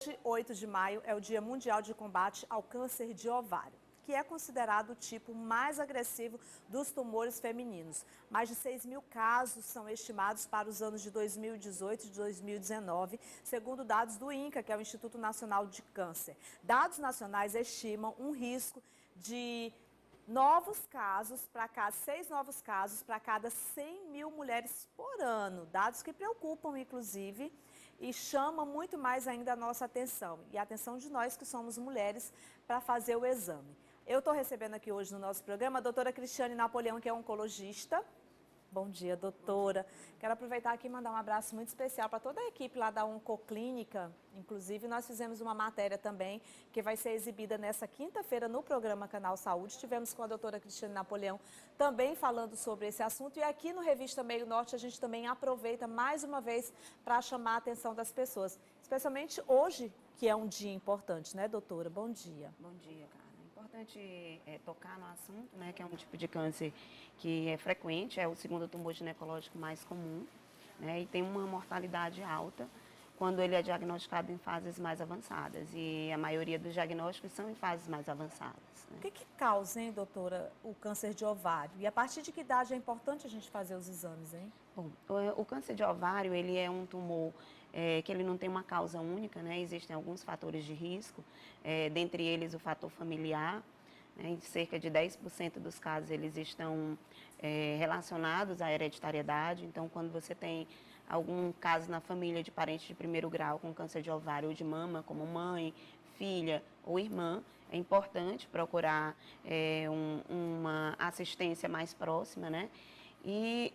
Hoje, 8 de maio, é o Dia Mundial de Combate ao Câncer de Ovário, que é considerado o tipo mais agressivo dos tumores femininos. Mais de 6 mil casos são estimados para os anos de 2018 e 2019, segundo dados do INCA, que é o Instituto Nacional de Câncer. Dados nacionais estimam um risco de 6 novos casos para cada 100 mil mulheres por ano. Dados que preocupam, inclusive, e chamam muito mais ainda a nossa atenção. E a atenção de nós que somos mulheres para fazer o exame. Eu estou recebendo aqui hoje no nosso programa a doutora Cristiane Napoleão, que é oncologista. Bom dia, doutora. Quero aproveitar aqui e mandar um abraço muito especial para toda a equipe lá da Oncoclínica. Inclusive, nós fizemos uma matéria também que vai ser exibida nessa quinta-feira no programa Canal Saúde. Estivemos com a doutora Cristiane Napoleão também falando sobre esse assunto. E aqui no Revista Meio Norte a gente também aproveita mais uma vez para chamar a atenção das pessoas. Especialmente hoje, que é um dia importante, né, doutora? Bom dia. Bom dia, cara. É importante tocar no assunto, né, que é um tipo de câncer que é frequente, é o segundo tumor ginecológico mais comum, né, e tem uma mortalidade alta quando ele é diagnosticado em fases mais avançadas, e a maioria dos diagnósticos são em fases mais avançadas. Né? O que causa, hein, doutora, o câncer de ovário? E a partir de que idade é importante a gente fazer os exames, hein? Bom, o câncer de ovário, ele é um tumor que ele não tem uma causa única, né? Existem alguns fatores de risco, dentre eles o fator familiar. Em cerca de 10% dos casos eles estão relacionados à hereditariedade. Então, quando você tem algum caso na família de parente de primeiro grau com câncer de ovário ou de mama, como mãe, filha ou irmã, é importante procurar uma assistência mais próxima, né? E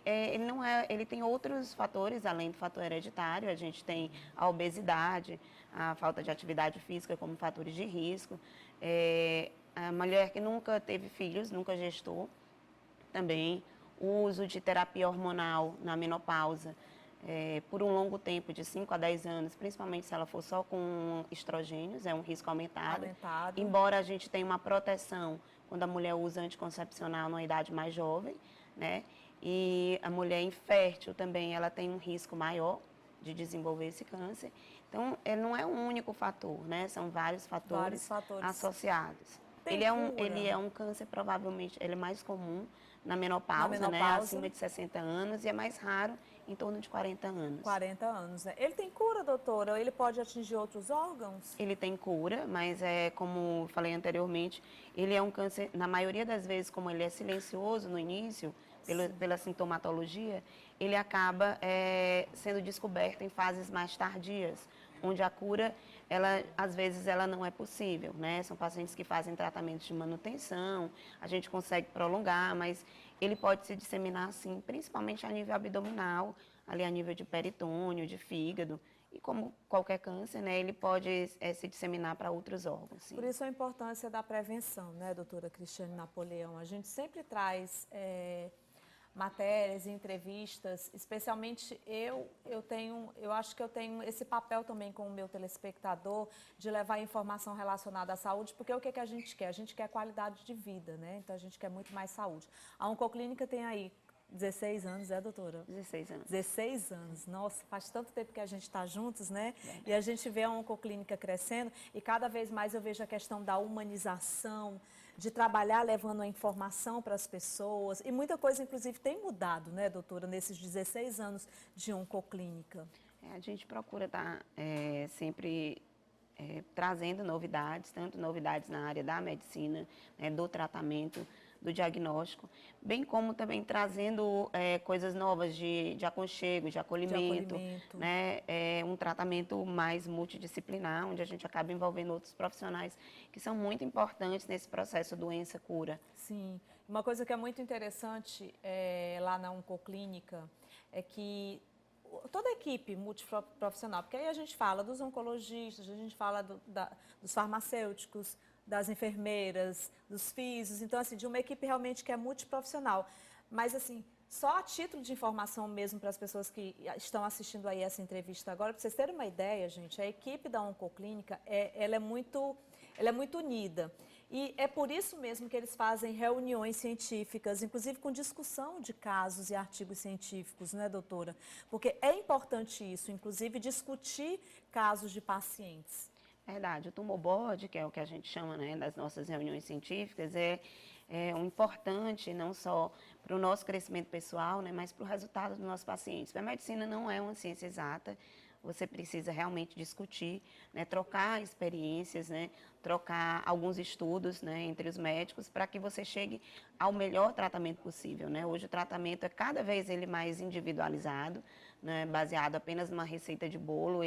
ele tem outros fatores, além do fator hereditário. A gente tem a obesidade, a falta de atividade física como fatores de risco. A mulher que nunca teve filhos, nunca gestou, também o uso de terapia hormonal na menopausa, por um longo tempo, de 5 a 10 anos, principalmente se ela for só com estrogênios, é um risco aumentado. Embora a gente tenha uma proteção quando a mulher usa anticoncepcional numa idade mais jovem, né? E a mulher infértil também, ela tem um risco maior de desenvolver esse câncer. Então, ele não é um único fator, né? São vários fatores associados. Ele é um câncer, provavelmente, ele é mais comum na menopausa, né? Acima de 60 anos, e é mais raro em torno de 40 anos. 40 anos, né? Ele tem cura, doutora? Ou ele pode atingir outros órgãos? Ele tem cura, mas como falei anteriormente, ele é um câncer, na maioria das vezes, como ele é silencioso no início, pela sintomatologia, ele acaba sendo descoberto em fases mais tardias, onde a cura, às vezes, ela não é possível, né? São pacientes que fazem tratamentos de manutenção, a gente consegue prolongar, mas ele pode se disseminar, sim, principalmente a nível abdominal, ali a nível de peritônio, de fígado. E como qualquer câncer, né, ele pode se disseminar para outros órgãos. Sim. Por isso a importância da prevenção, né, doutora Cristiane Napoleão? A gente sempre traz matérias e entrevistas, especialmente eu acho que eu tenho esse papel também com o meu telespectador de levar informação relacionada à saúde, porque o que a gente quer? A gente quer qualidade de vida, né? Então a gente quer muito mais saúde. A Oncoclínica tem aí 16 anos, doutora? 16 anos. 16 anos. Nossa, faz tanto tempo que a gente está juntos, né? E a gente vê a Oncoclínica crescendo e cada vez mais eu vejo a questão da humanização, de trabalhar levando a informação para as pessoas. E muita coisa, inclusive, tem mudado, né, doutora, nesses 16 anos de Oncoclínica. A gente procura estar sempre trazendo novidades, tanto novidades na área da medicina, né, do tratamento, do diagnóstico, bem como também trazendo coisas novas de aconchego, de acolhimento. Né, um tratamento mais multidisciplinar, onde a gente acaba envolvendo outros profissionais que são muito importantes nesse processo doença-cura. Sim, uma coisa que é muito interessante lá na Oncoclínica é que toda a equipe multiprofissional, porque aí a gente fala dos oncologistas, a gente fala dos farmacêuticos, das enfermeiras, dos físicos, então assim, de uma equipe realmente que é multiprofissional. Mas assim, só a título de informação mesmo para as pessoas que estão assistindo aí essa entrevista agora, para vocês terem uma ideia, gente, a equipe da Oncoclínica, ela é muito unida. E é por isso mesmo que eles fazem reuniões científicas, inclusive com discussão de casos e artigos científicos, né, doutora? Porque é importante isso, inclusive discutir casos de pacientes. Verdade, o tumor board, que é o que a gente chama, né, das nossas reuniões científicas, é um importante não só para o nosso crescimento pessoal, né, mas para o resultado dos nossos pacientes. A medicina não é uma ciência exata, você precisa realmente discutir, né, trocar experiências, né, trocar alguns estudos, né, entre os médicos para que você chegue ao melhor tratamento possível, né? Hoje o tratamento é cada vez ele mais individualizado, né, baseado apenas numa receita de bolo.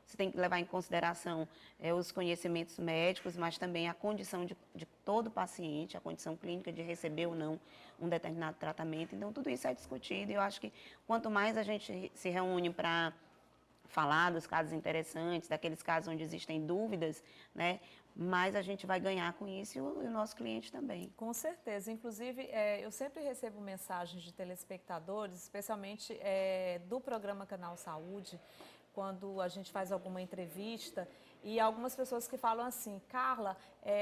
Você tem que levar em consideração os conhecimentos médicos, mas também a condição de todo paciente, a condição clínica de receber ou não um determinado tratamento. Então, tudo isso é discutido e eu acho que quanto mais a gente se reúne para falar dos casos interessantes, daqueles casos onde existem dúvidas, né, mais a gente vai ganhar com isso e o nosso cliente também. Com certeza. Inclusive, eu sempre recebo mensagens de telespectadores, especialmente do programa Canal Saúde, quando a gente faz alguma entrevista, e algumas pessoas que falam assim, Carla,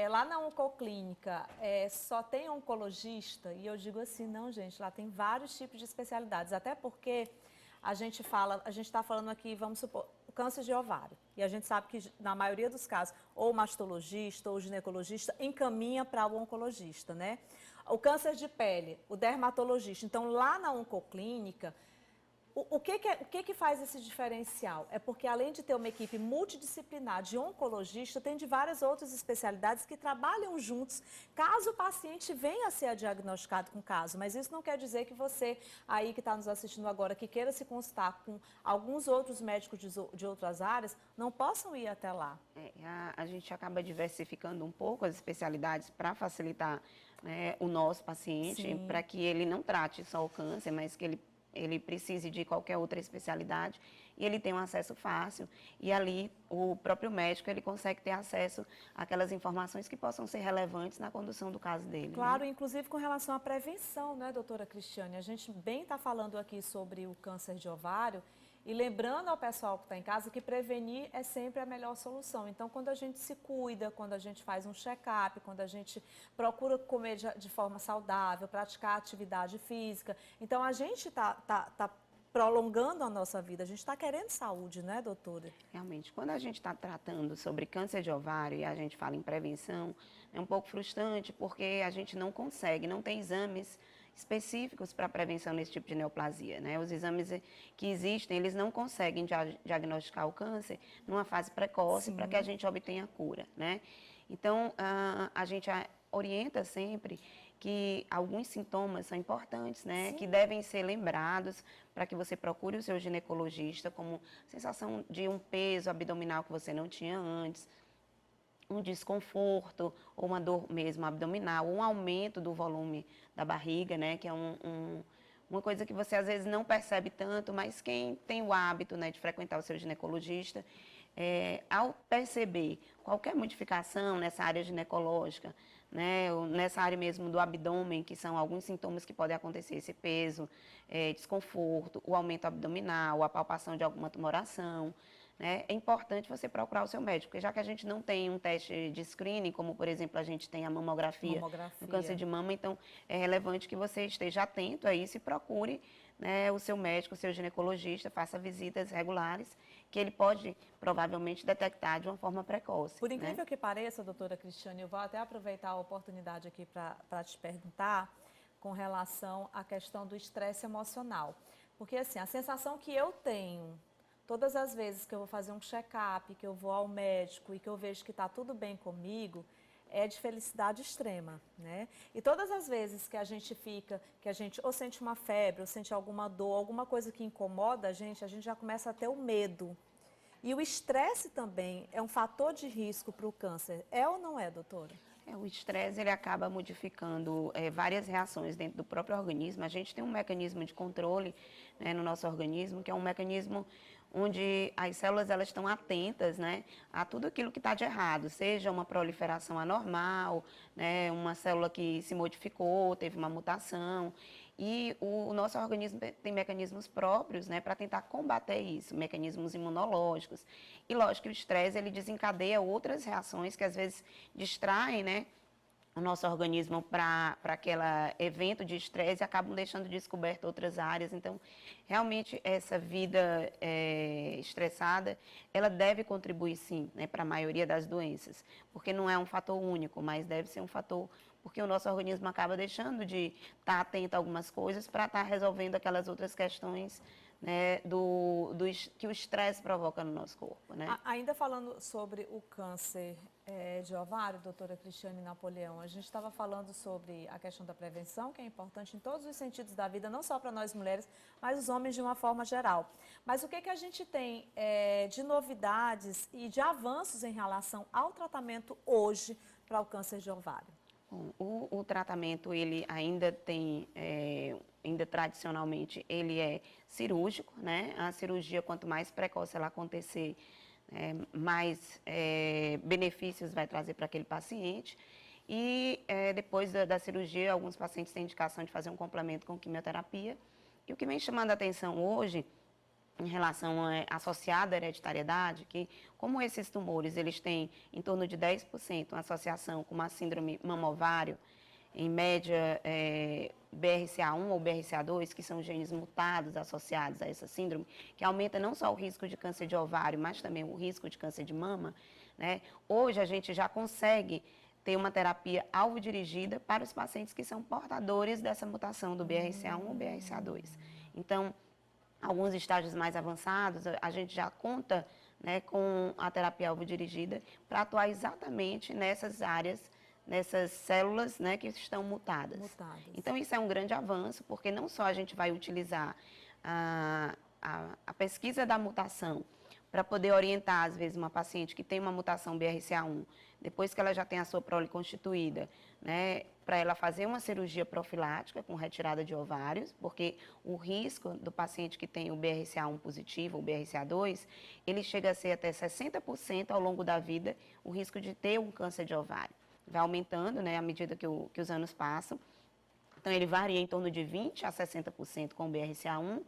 lá na Oncoclínica só tem oncologista? E eu digo assim, não, gente, lá tem vários tipos de especialidades, até porque a gente está falando aqui, vamos supor, o câncer de ovário. E a gente sabe que, na maioria dos casos, ou o mastologista ou o ginecologista encaminha para o oncologista, né? O câncer de pele, o dermatologista. Então, lá na Oncoclínica, o que faz esse diferencial? É porque, além de ter uma equipe multidisciplinar de oncologista, tem de várias outras especialidades que trabalham juntos, caso o paciente venha a ser diagnosticado com caso. Mas isso não quer dizer que você, aí que está nos assistindo agora, que queira se consultar com alguns outros médicos de outras áreas, não possam ir até lá. A gente acaba diversificando um pouco as especialidades para facilitar, né, o nosso paciente, para que ele não trate só o câncer, mas que ele precise de qualquer outra especialidade e ele tem um acesso fácil e ali o próprio médico ele consegue ter acesso àquelas informações que possam ser relevantes na condução do caso dele. Claro, né? Inclusive com relação à prevenção, né, doutora Cristiane? A gente bem está falando aqui sobre o câncer de ovário e lembrando ao pessoal que está em casa que prevenir é sempre a melhor solução. Então, quando a gente se cuida, quando a gente faz um check-up, quando a gente procura comer de forma saudável, praticar atividade física, então a gente tá prolongando a nossa vida, a gente está querendo saúde, né, doutora? Realmente, quando a gente está tratando sobre câncer de ovário e a gente fala em prevenção, é um pouco frustrante porque a gente não consegue, não tem exames específicos para prevenção nesse tipo de neoplasia, né? Os exames que existem, eles não conseguem diagnosticar o câncer numa fase precoce para que a gente obtenha a cura, né? Então, a gente orienta sempre que alguns sintomas são importantes, né? Que devem ser lembrados para que você procure o seu ginecologista, como sensação de um peso abdominal que você não tinha antes, um desconforto ou uma dor mesmo abdominal, um aumento do volume da barriga, né, que é uma coisa que você às vezes não percebe tanto, mas quem tem o hábito, né, de frequentar o seu ginecologista, ao perceber qualquer modificação nessa área ginecológica, né, ou nessa área mesmo do abdômen, que são alguns sintomas que podem acontecer, esse peso, desconforto, o aumento abdominal, a palpação de alguma tumoração, né, é importante você procurar o seu médico, porque já que a gente não tem um teste de screening, como por exemplo a gente tem a mamografia no câncer de mama, então é relevante que você esteja atento a isso e procure, né, o seu médico, o seu ginecologista, faça visitas regulares, que ele pode provavelmente detectar de uma forma precoce. Por incrível que pareça, doutora Cristiane, eu vou até aproveitar a oportunidade aqui para te perguntar com relação à questão do estresse emocional. Porque assim, a sensação que eu tenho todas as vezes que eu vou fazer um check-up, que eu vou ao médico e que eu vejo que está tudo bem comigo, é de felicidade extrema, né? E todas as vezes que a gente ou sente uma febre, ou sente alguma dor, alguma coisa que incomoda a gente já começa a ter o medo. E o estresse também é um fator de risco para o câncer. É ou não é, doutora? O estresse ele acaba modificando várias reações dentro do próprio organismo. A gente tem um mecanismo de controle, né, no nosso organismo, que é um mecanismo onde as células elas estão atentas, né, a tudo aquilo que está de errado, seja uma proliferação anormal, né, uma célula que se modificou, teve uma mutação. E o nosso organismo tem mecanismos próprios, né, para tentar combater isso, mecanismos imunológicos. E lógico que o estresse ele desencadeia outras reações que às vezes distraem, né, o nosso organismo para aquele evento de estresse e acabam deixando descoberto outras áreas. Então, realmente, essa vida estressada, ela deve contribuir, sim, né, para a maioria das doenças, porque não é um fator único, mas deve ser um fator, porque o nosso organismo acaba deixando de estar atento a algumas coisas para estar resolvendo aquelas outras questões, né, que o estresse provoca no nosso corpo, né? Ainda falando sobre o câncer de ovário, doutora Cristiane Napoleão, a gente estava falando sobre a questão da prevenção, que é importante em todos os sentidos da vida, não só para nós mulheres, mas os homens de uma forma geral. Mas o que, que a gente tem de novidades e de avanços em relação ao tratamento hoje para o câncer de ovário? Bom, o tratamento, ele ainda tem, ainda tradicionalmente, ele é cirúrgico, né? A cirurgia, quanto mais precoce ela acontecer, mais benefícios vai trazer para aquele paciente. E depois da cirurgia, alguns pacientes têm indicação de fazer um complemento com quimioterapia. E o que vem chamando a atenção hoje, em relação associada à hereditariedade, que como esses tumores eles têm em torno de 10% uma associação com uma síndrome mama-ovário, em média BRCA1 ou BRCA2, que são genes mutados associados a essa síndrome, que aumenta não só o risco de câncer de ovário, mas também o risco de câncer de mama, né? Hoje a gente já consegue ter uma terapia alvo dirigida para os pacientes que são portadores dessa mutação do BRCA1 ou BRCA2. Então, alguns estágios mais avançados, a gente já conta, né, com a terapia alvo dirigida para atuar exatamente nessas áreas, nessas células, né, que estão mutadas. Então, isso é um grande avanço, porque não só a gente vai utilizar a pesquisa da mutação para poder orientar, às vezes, uma paciente que tem uma mutação BRCA1, depois que ela já tem a sua prole constituída, né, para ela fazer uma cirurgia profilática com retirada de ovários, porque o risco do paciente que tem o BRCA1 positivo, ou BRCA2, ele chega a ser até 60% ao longo da vida, o risco de ter um câncer de ovário. Vai aumentando, né, à medida que os anos passam. Então, ele varia em torno de 20% a 60% com o BRCA1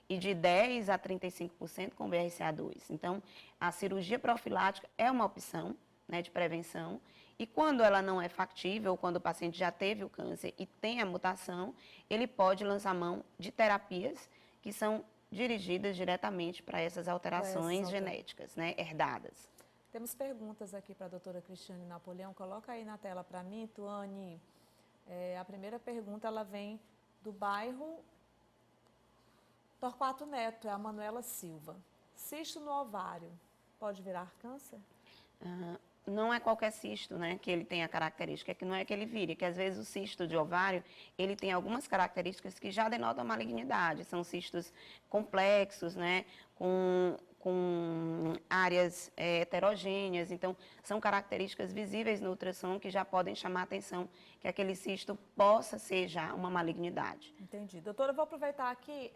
e de 10% a 35% com o BRCA2. Então, a cirurgia profilática é uma opção, né, de prevenção, e quando ela não é factível, ou quando o paciente já teve o câncer e tem a mutação, ele pode lançar mão de terapias que são dirigidas diretamente para essas alterações genéticas, né, herdadas. Temos perguntas aqui para a doutora Cristiane Napoleão. Coloca aí na tela para mim, Tuane. A primeira pergunta, ela vem do bairro Torquato Neto, é a Manuela Silva. Cisto no ovário, pode virar câncer? Não é qualquer cisto, né, que ele tem a característica, que não é que ele vire, que às vezes o cisto de ovário, ele tem algumas características que já denotam a malignidade. São cistos complexos, né, com áreas heterogêneas, então são características visíveis no ultrassom que já podem chamar a atenção que aquele cisto possa ser já uma malignidade. Entendi. Doutora, eu vou aproveitar aqui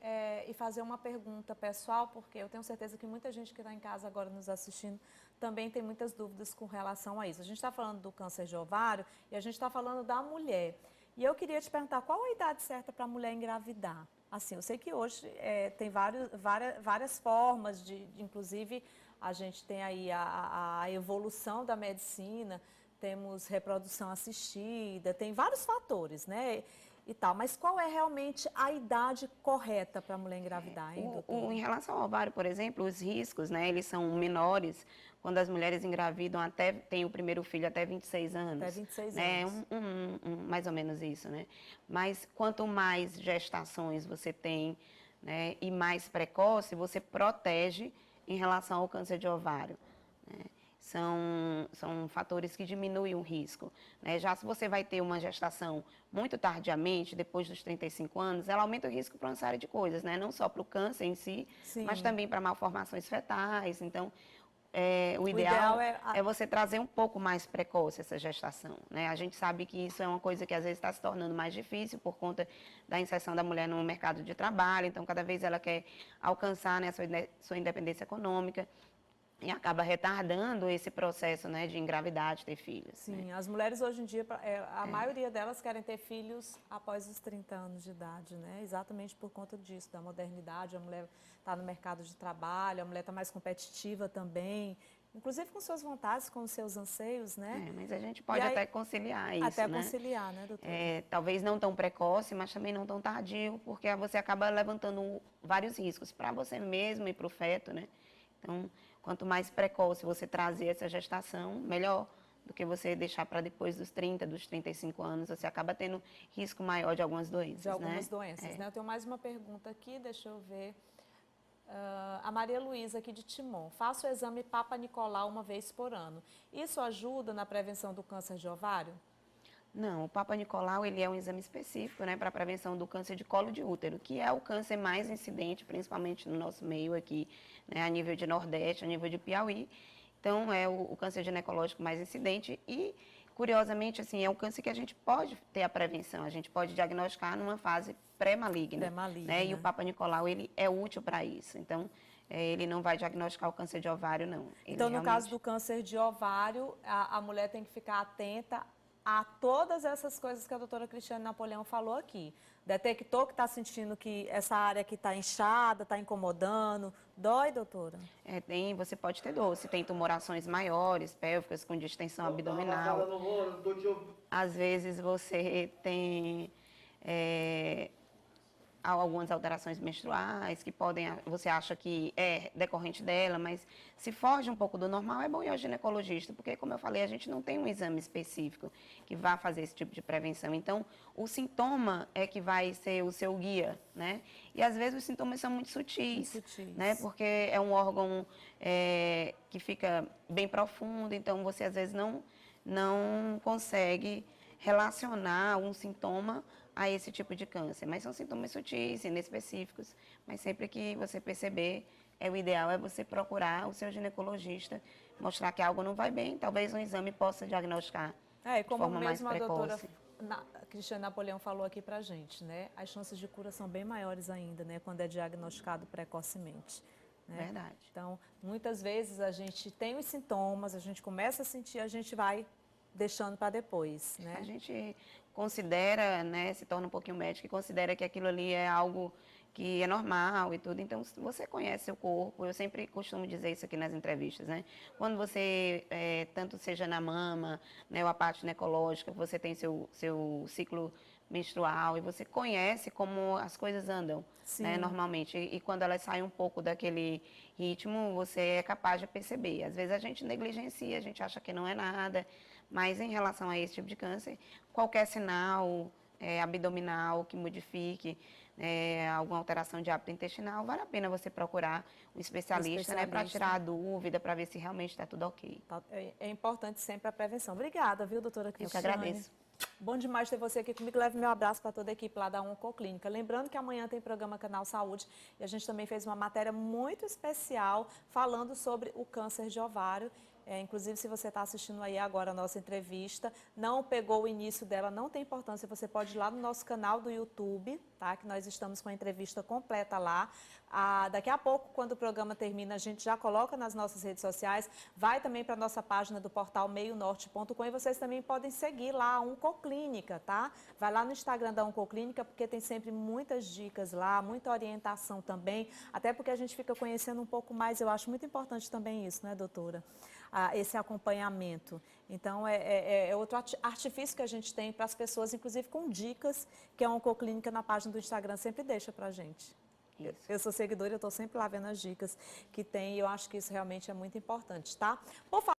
e fazer uma pergunta pessoal, porque eu tenho certeza que muita gente que está em casa agora nos assistindo também tem muitas dúvidas com relação a isso. A gente está falando do câncer de ovário e a gente está falando da mulher. E eu queria te perguntar, qual a idade certa para a mulher engravidar? Assim, eu sei que hoje tem várias formas inclusive, a gente tem aí a evolução da medicina, temos reprodução assistida, tem vários fatores, né? E tal, mas qual é realmente a idade correta para a mulher engravidar, hein, doutora? Em relação ao ovário, por exemplo, os riscos, né, eles são menores quando as mulheres engravidam têm o primeiro filho até 26 anos. Até 26 né, anos. Mais ou menos isso, né? Mas quanto mais gestações você tem, né, e mais precoce, você protege em relação ao câncer de ovário, né? São fatores que diminuem o risco, né? Já se você vai ter uma gestação muito tardiamente, depois dos 35 anos, ela aumenta o risco para uma série de coisas, né? Não só para o câncer em si, Sim. mas também para malformações fetais. Então, o ideal é você trazer um pouco mais precoce essa gestação, né? A gente sabe que isso é uma coisa que às vezes está se tornando mais difícil por conta da inserção da mulher no mercado de trabalho. Então, cada vez ela quer alcançar, né, sua independência econômica. E acaba retardando esse processo, né, de engravidar, de ter filhos. Sim, né? as mulheres hoje em dia, a maioria delas querem ter filhos após os 30 anos de idade, né? Exatamente por conta disso, da modernidade, a mulher está no mercado de trabalho, a mulher está mais competitiva também, inclusive com suas vontades, com os seus anseios, né? Mas a gente pode aí, até conciliar isso, até né? conciliar, né, doutora? Talvez não tão precoce, mas também não tão tardio, porque você acaba levantando vários riscos para você mesmo e para o feto, né? Então, quanto mais precoce você trazer essa gestação, melhor do que você deixar para depois dos 30, dos 35 anos, você acaba tendo risco maior de algumas doenças, de algumas né? doenças, né? Eu tenho mais uma pergunta aqui, deixa eu ver. A Maria Luísa aqui de Timon. Faço o exame Papa Nicolau uma vez por ano. Isso ajuda na prevenção do câncer de ovário? Não, o Papa Nicolau ele é um exame específico, né, para a prevenção do câncer de colo de útero, que é o câncer mais incidente, principalmente no nosso meio aqui, né, a nível de Nordeste, a nível de Piauí. Então, é o câncer ginecológico mais incidente e, curiosamente, assim, é um câncer que a gente pode ter a prevenção, a gente pode diagnosticar numa fase pré-maligna, né, e o Papa Nicolau, ele é útil para isso. Então, ele não vai diagnosticar o câncer de ovário, não. Ele então, no caso do câncer de ovário, a mulher tem que ficar atenta a todas essas coisas que a doutora Cristiane Napoleão falou aqui. Detectou que está sentindo que essa área aqui está inchada, está incomodando. Dói, doutora? Você pode ter dor. Se tem tumorações maiores, pélvicas, com distensão abdominal. Às vezes você tem há algumas alterações menstruais que você acha que é decorrente dela, mas se foge um pouco do normal, é bom ir ao ginecologista, porque, como eu falei, a gente não tem um exame específico que vá fazer esse tipo de prevenção. Então, o sintoma é que vai ser o seu guia, né? E, às vezes, os sintomas são muito sutis, né? Porque é um órgão que fica bem profundo, então você, às vezes, não consegue relacionar um sintoma a esse tipo de câncer, mas são sintomas sutis, inespecíficos, mas sempre que você perceber, o ideal é você procurar o seu ginecologista, mostrar que algo não vai bem, talvez um exame possa diagnosticar de forma mais precoce. Como mesmo a doutora Cristiane Napoleão falou aqui pra gente, né? As chances de cura são bem maiores ainda, né? Quando é diagnosticado precocemente. Né? Verdade. Então, muitas vezes a gente tem os sintomas, a gente começa a sentir, a gente vai deixando para depois, né? A gente considera, né, se torna um pouquinho médico e considera que aquilo ali é algo que é normal e tudo. Então, você conhece seu corpo, eu sempre costumo dizer isso aqui nas entrevistas, né? Quando você, tanto seja na mama, né, ou a parte ginecológica, você tem seu ciclo menstrual e você conhece como as coisas andam, né, normalmente. E quando elas saem um pouco daquele ritmo, você é capaz de perceber. Às vezes a gente negligencia, a gente acha que não é nada, mas em relação a esse tipo de câncer, qualquer sinal abdominal que modifique, alguma alteração de hábito intestinal, vale a pena você procurar um especialista, né, para tirar a dúvida, para ver se realmente está tudo ok. É importante sempre a prevenção. Obrigada, viu, doutora Cristiane? Eu que agradeço. Bom demais ter você aqui comigo. Leve meu abraço para toda a equipe lá da Oncoclínica. Lembrando que amanhã tem programa Canal Saúde e a gente também fez uma matéria muito especial falando sobre o câncer de ovário. Inclusive, se você está assistindo aí agora a nossa entrevista, não pegou o início dela, não tem importância, você pode ir lá no nosso canal do YouTube, tá? Que nós estamos com a entrevista completa lá. Daqui a pouco, quando o programa termina, a gente já coloca nas nossas redes sociais, vai também para a nossa página do portal meionorte.com e vocês também podem seguir lá a Oncoclínica, tá? Vai lá no Instagram da Oncoclínica, porque tem sempre muitas dicas lá, muita orientação também, até porque a gente fica conhecendo um pouco mais, eu acho muito importante também isso, né, doutora? Esse acompanhamento. Então, é outro artifício que a gente tem para as pessoas, inclusive com dicas, que a Oncoclínica na página do Instagram sempre deixa para a gente. Eu sou seguidora e eu estou sempre lá vendo as dicas que tem e eu acho que isso realmente é muito importante, tá? Por favor,